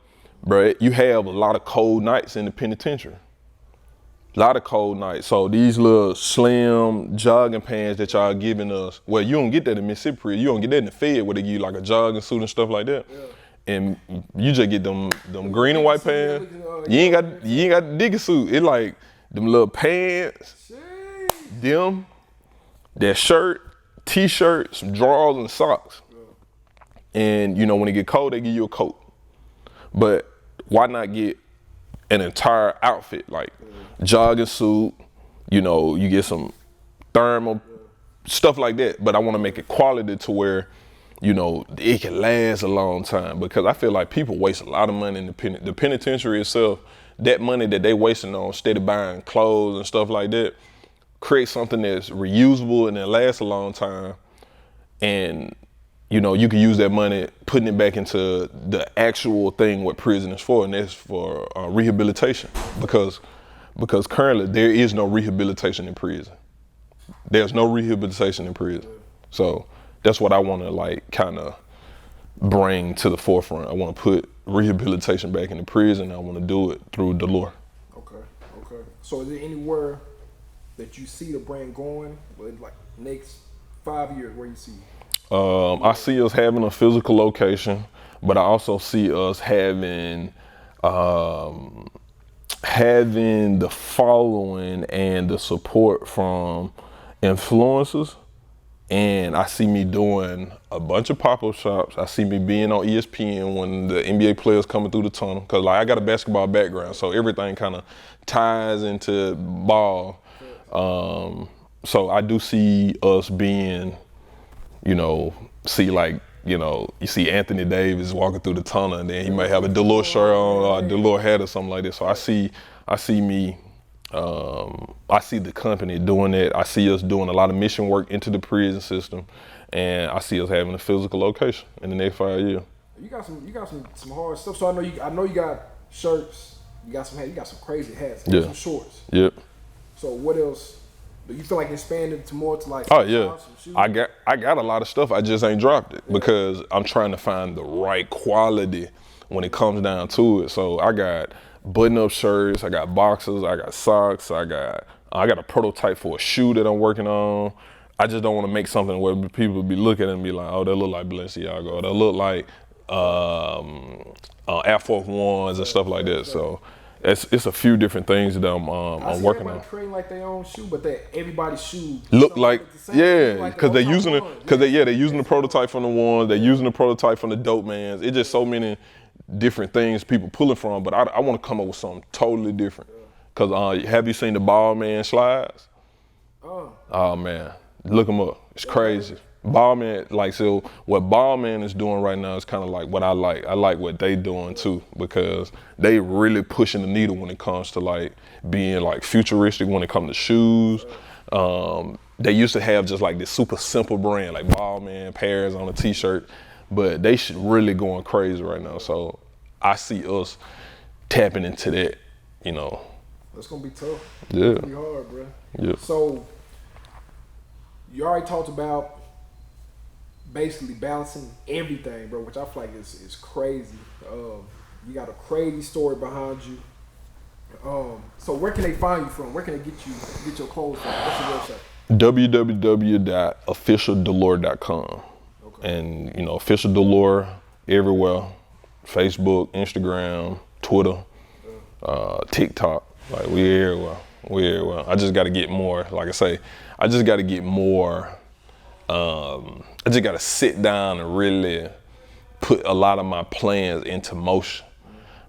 bro, you have a lot of cold nights in the penitentiary. A lot of cold nights. So these little slim jogging pants that y'all giving us, well, you don't get that in Mississippi. You don't get that in the Fed where they give you like a jogging suit and stuff like that. Yeah. And you just get them green and white pants. You ain't got the digger suit. It like them little pants, them, that shirt, t-shirt, some drawers and socks. And you know, when it get cold, they give you a coat. But why not get an entire outfit, like jogging suit, you know, you get some thermal, stuff like that. But I want to make it quality to where, you know, it can last a long time, because I feel like people waste a lot of money in the penitentiary itself. That money that they wasting on steady buying clothes and stuff like that, create something that's reusable and that lasts a long time. And, you know, you can use that money, putting it back into the actual thing what prison is for, and that's for rehabilitation. Because currently there is no rehabilitation in prison. There's no rehabilitation in prison. So that's what I want to like kind of bring to the forefront. I want to put rehabilitation back in the prison. I want to do it through Dalore. Okay. So is there anywhere that you see the brand going, like next 5 years, where you see? I see us having a physical location, but I also see us having the following and the support from influencers. And I see me doing a bunch of pop-up shops. I see me being on ESPN when the NBA players coming through the tunnel. Cause like I got a basketball background, so everything kind of ties into ball. So I do see us being, you see Anthony Davis walking through the tunnel, and then he might have a Dalore shirt on or a Dalore hat or something like this. So I see the company doing it. I see us doing a lot of mission work into the prison system, and I see us having a physical location in the next 5 years. You got some hard stuff. So I know you got shirts, you got some hats, you got some crazy hats, you got some shorts. Yep. So what else? Do you feel like expanding to more to like? Oh yeah, I got a lot of stuff. I just ain't dropped it because I'm trying to find the right quality when it comes down to it. So I got button-up shirts, I got boxers, I got socks, I got a prototype for a shoe that I'm working on. I just don't want to make something where people be looking at it and be like, oh, that look like Balenciaga, or that look like Air Force Ones and stuff like that. So it's a few different things that I'm working on. Creating like their own shoe, but that everybody's shoe look like because they're using they're using the prototype from the ones, they're using the prototype from the dope mans. It's just so many different things people pulling from, but I want to come up with something totally different. Cause have you seen the Ball Man slides? Oh man, look them up. It's crazy. Ball Man, so what Ball Man is doing right now is kind of like what I like. I like what they doing too, because they really pushing the needle when it comes to like being like futuristic when it comes to shoes. They used to have just like this super simple brand like Ball Man pairs on a t-shirt, but they should really going crazy right now. So I see us tapping into that, That's gonna be tough. Yeah. It's gonna be hard, bro. Yeah. So you already talked about basically balancing everything, bro, which I feel like is crazy. You got a crazy story behind you. So where can they find you from? Where can they get your clothes from? What's your website? www.officialdalore.com. Okay. And official Dalore everywhere. Facebook, Instagram, Twitter, TikTok. Like we everywhere. I just got to get more. Like I say, I just got to get more. I just got to sit down and really put a lot of my plans into motion,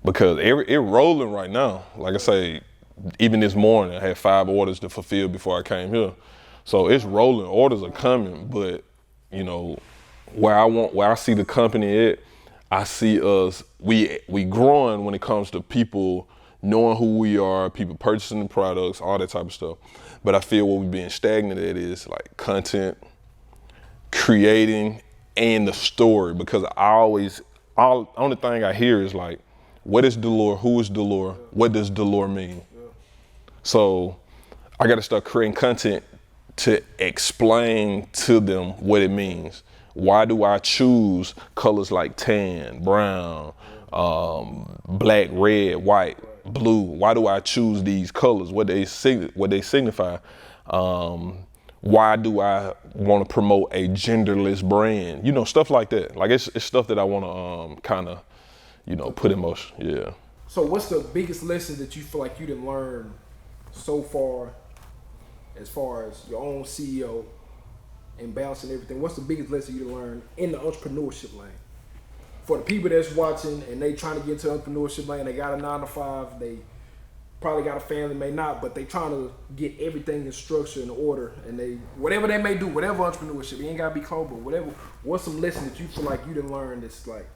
because it rolling right now. Like I say, even this morning I had 5 orders to fulfill before I came here. So it's rolling. Orders are coming, but where I see the company at, I see us, we growing when it comes to people knowing who we are, people purchasing the products, all that type of stuff. But I feel what we're being stagnant at is like content, creating, and the story, because only thing I hear is like, what is Dalore? Who is Dalore? What does Dalore mean? So I got to start creating content to explain to them what it means. Why do I choose colors like tan, brown, black, red, white, blue? Why do I choose these colors? What they signify? Why do I want to promote a genderless brand? Stuff like that. Like it's stuff that I want to kind of, put in motion. Yeah. So what's the biggest lesson that you feel like you didn't learn so far as your own CEO and balancing everything? What's the biggest lesson you learned in the entrepreneurship lane? For the people that's watching and they trying to get into the entrepreneurship lane, they got a 9-to-5, they probably got a family, may not, but they trying to get everything in structure and order, and whatever they may do, whatever entrepreneurship, it ain't gotta be clothes, but whatever. What's some lesson that you feel like you didn't learn that's like,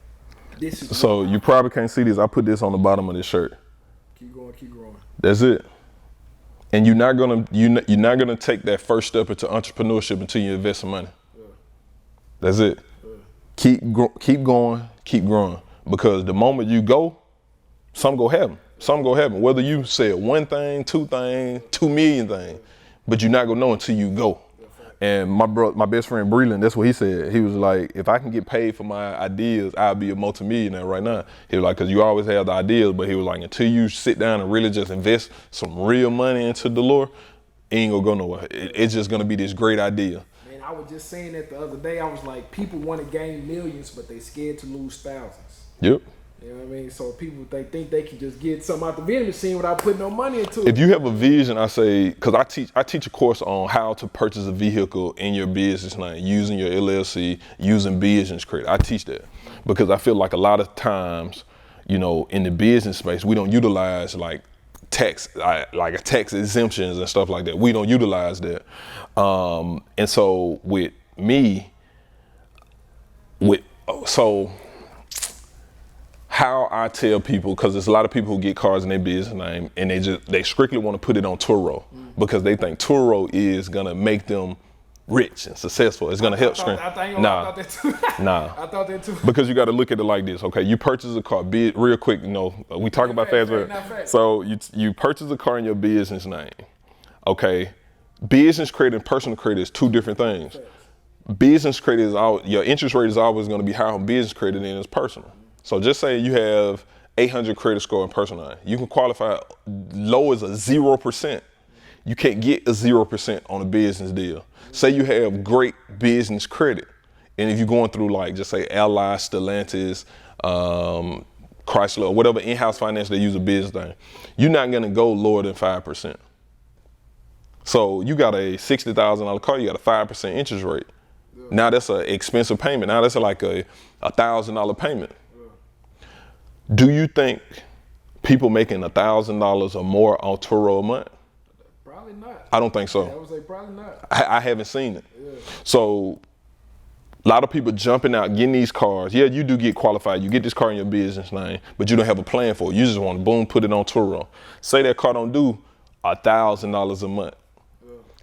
this is. So you probably can't see this. I put this on the bottom of this shirt. Keep growing. That's it. And you're not gonna take that first step into entrepreneurship until you invest some money. Yeah. That's it. Yeah. Keep going, keep growing, because the moment you go, something go happen. Whether you say one thing, 2 things, 2 million things, but you're not gonna know until you go. And my best friend Breland, that's what he said. He was like, if I can get paid for my ideas, I'll be a multimillionaire right now. He was like, because you always have the ideas, but he was like, until you sit down and really just invest some real money into Dalore, it ain't gonna go nowhere. It's just gonna be this great idea. Man, I was just saying that the other day. I was like, people want to gain millions, but they scared to lose thousands. Yep. You know what I mean? So people, they think they can just get something out the vending machine without putting no money into it. If you have a vision, I say, because I teach a course on how to purchase a vehicle in your business name, using your LLC, using business credit. I teach that because I feel like a lot of times, you know, in the business space, we don't utilize like tax exemptions and stuff like that. We don't utilize that. And so with me, how I tell people, because there's a lot of people who get cars in their business name and they strictly want to put it on Turo because they think Turo is gonna make them rich and successful. It's gonna help screen. I thought that too. Nah. I thought that too. Because you got to look at it like this. Okay, you purchase a car, real quick. You know, we talk about fast. So you purchase a car in your business name. Okay, business credit and personal credit is two different things. Business credit your interest rate is always going to be higher on business credit than it's personal. So just say you have 800 credit score in personal line. You can qualify low as a 0%. You can't get a 0% on a business deal. Say you have great business credit. And if you're going through like, just say Ally, Stellantis, Chrysler, whatever in-house finance they use a business thing, you're not gonna go lower than 5%. So you got a $60,000 car, you got a 5% interest rate. Now that's an expensive payment. Now that's like a $1,000 payment. Do you think people making $1,000 or more on Turo a month? Probably not. I don't think so. I would say probably not. I haven't seen it. Yeah. So a lot of people jumping out, getting these cars. Yeah, you do get qualified. You get this car in your business name, but you don't have a plan for it. You just want to boom, put it on Turo. Say that car don't do $1,000 a month.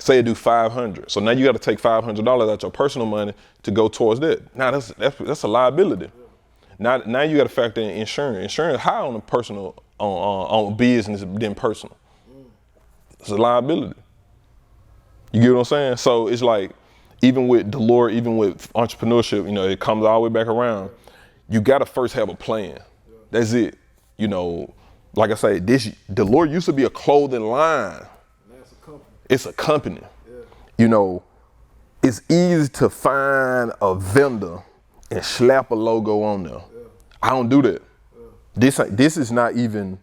Say it do 500. So now you got to take $500 out your personal money to go towards that. Now that's a liability. Now you got to factor in insurance. Insurance high on the personal, on business than personal. It's a liability. You get what I'm saying? So it's like, even with Dalore, even with entrepreneurship, you know, it comes all the way back around. You got to first have a plan. That's it. You know, like I say, Dalore used to be a clothing line. That's a company. It's a company. Yeah. You know, it's easy to find a vendor and slap a logo on there. Yeah. I don't do that. Yeah. This is not even,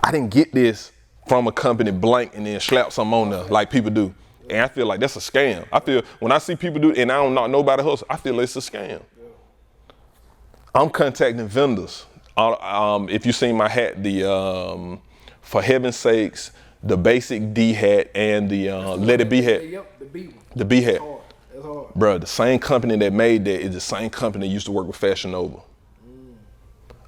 I didn't get this from a company blank and then slap something on there like people do. Yeah. And I feel like that's a scam. I feel, when I see people do it and I don't know nobody else, I feel it's a scam. Yeah. I'm contacting vendors. If you seen my hat, for heaven's sakes, the basic D hat and the Let It Be hat. Yep, the B one. The B hat. That's hard. Bro, the same company that made that is the same company that used to work with Fashion Nova.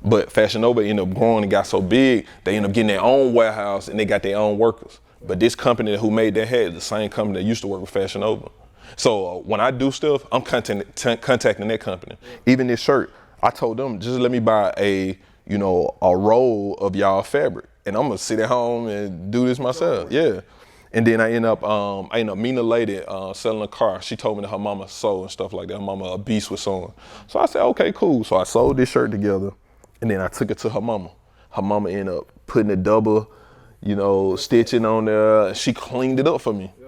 But Fashion Nova ended up growing and got so big, they ended up getting their own warehouse and they got their own workers. But this company who made that hat is the same company that used to work with Fashion Nova. So when I do stuff, I'm contacting that company. Even this shirt, I told them, just let me buy a roll of y'all fabric. And I'm gonna sit at home and do this myself. Yeah. And then I end up meeting a lady selling a car. She told me that her mama sewed and stuff like that. Her mama a beast with sewing. So I said, okay, cool. So I sewed this shirt together and then I took it to her mama. Her mama ended up putting a double, stitching on there. She cleaned it up for me. Yeah.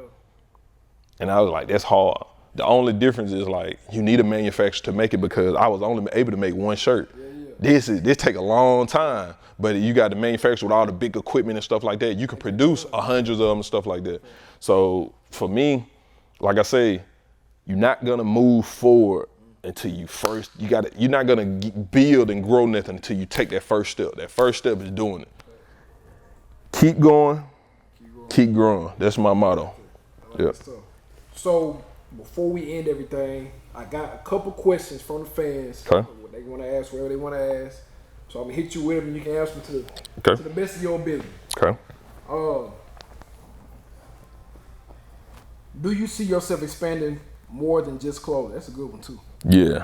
And I was like, that's hard. The only difference is like, you need a manufacturer to make it because I was only able to make one shirt. Yeah. This take a long time, but you got to manufacture with all the big equipment and stuff like that. You can produce hundreds of them and stuff like that. So for me, like I say, you're not gonna move forward until you're not gonna build and grow nothing until you take that first step. That first step is doing it. Keep going, keep growing. That's my motto. Yeah. So before we end everything, I got a couple questions from the fans. Okay. What they want to ask, whatever they want to ask. So I'm gonna hit you with them, and you can ask them to the best of your ability. Okay. Do you see yourself expanding more than just clothes? That's a good one too. Yeah.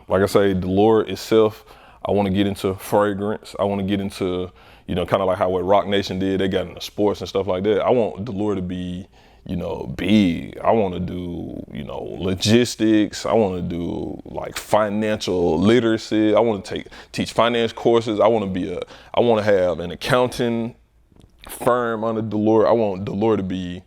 Like I say, Dalore itself, I want to get into fragrance. I want to get into, kind of like how what Rock Nation did. They got into sports and stuff like that. I want Dalore to be, you know, big. I want to do, you know, logistics. I want to do like financial literacy. I want to teach finance courses. I want to have an accounting firm under Dalore. I want Dalore to be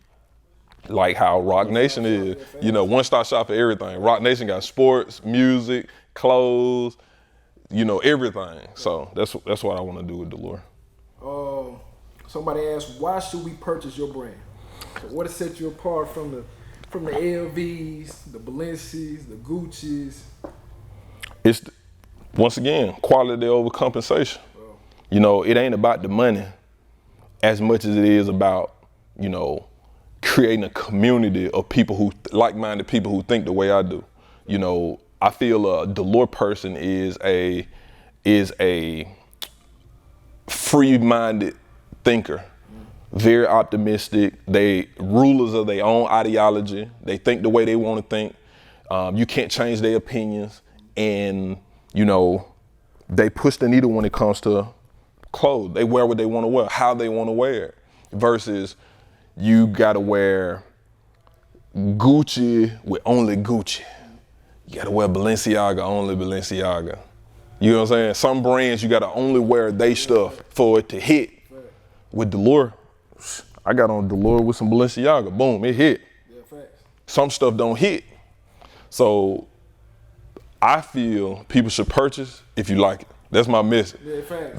like how Rock Nation is, you know, one-stop shop for everything. Rock Nation got sports, music, clothes, you know, everything. So that's what I want to do with Dalore. Somebody asked, why should we purchase your brand? So what has set you apart from the LVs, the Balenci's, the Gucci's? It's, once again, quality over compensation. You know, it ain't about the money as much as it is about, you know, creating a community of people who, like-minded people who think the way I do. You know, I feel a Dalore person is a free-minded thinker, very optimistic. They rulers of their own ideology. They think the way they want to think. You can't change their opinions, and you know, they push the needle when it comes to clothes. They wear what they want to wear, how they want to wear it, versus you gotta wear Gucci with only Gucci. You gotta wear Balenciaga, only Balenciaga. You know what I'm saying? Some brands you gotta only wear they stuff for it to hit. With Dalore, I got on Dalore with some Balenciaga, boom, it hit. Some stuff don't hit. So I feel people should purchase if you like it. That's my message.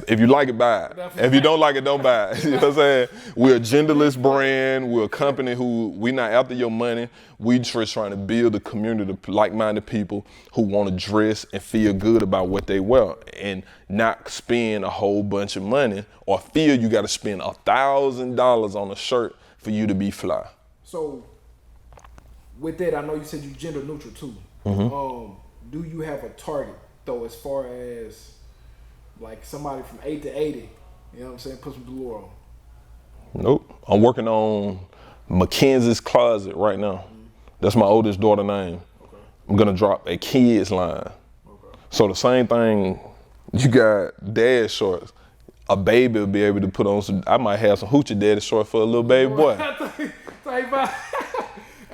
If you like it, buy it. If you don't like it, don't buy it. You know what I'm saying? We're a genderless brand. We're a company who, we're not after your money. We just trying to build a community of like-minded people who want to dress and feel good about what they wear and not spend a whole bunch of money or feel you got to spend $1,000 on a shirt for you to be fly. So with that, I know you said you gender neutral too. Do you have a target though, as far as like somebody from 8 to 80, you know what I'm saying, put some Dalore on? Nope. I'm working on Mackenzie's Closet right now. That's my oldest daughter's name. I'm gonna drop a kids line. So the same thing, you got dad shorts. A baby will be able to put on some, I might have some hoochie daddy shorts for a little baby boy.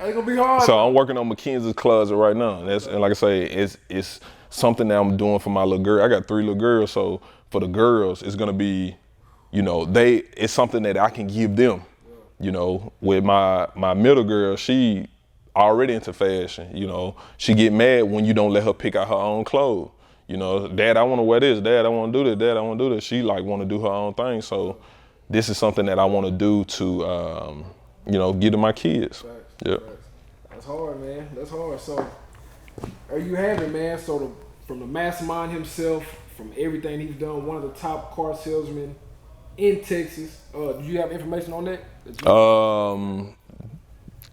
It's gonna be hard. So I'm working on Mackenzie's Closet right now. And like I say, it's something that I'm doing for my little girl. I got 3 little girls, so for the girls, it's gonna be, you know, it's something that I can give them. You know, with my middle girl, she already into fashion. You know, she get mad when you don't let her pick out her own clothes. You know, Dad, I want to wear this. Dad, I want to do this. Dad, I want to do this. She like want to do her own thing. So this is something that I want to do to, you know, give to my kids. Yeah. That's hard, man. That's hard. So there you have it, man. So from the mastermind himself, from everything he's done, one of the top car salesmen in Texas. Do you have information on that?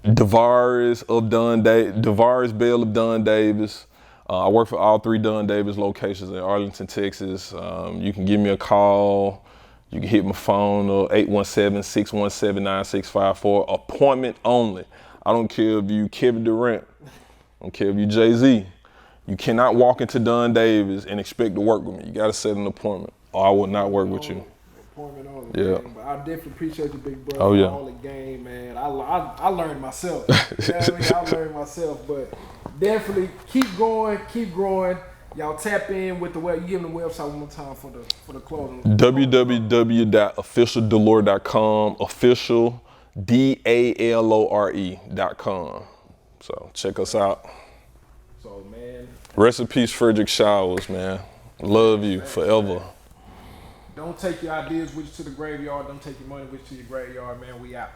Varus Bell of Dunn Davis. I work for all 3 Dunn Davis locations in Arlington, Texas. You can give me a call. You can hit my phone, 817-617-9654. Appointment only. I don't care if you Kevin Durant. I don't care if you Jay-Z. You cannot walk into Dunn Davis and expect to work with me. You got to set an appointment, or I will not work with you. Appointment only. Yeah. Man. But I definitely appreciate you, big brother. Oh yeah. All the game, man. I learned myself. You know what I mean? I learned myself, but definitely keep going, keep growing. Y'all tap in with the web. You give them the website one more time for the clothing. www.officialdalore.com. Official DALORE.com. So check us out. So man. Rest in peace, Frederick Showers, man. Love you forever. Don't take your ideas with you to the graveyard. Don't take your money with you to your graveyard, man. We out.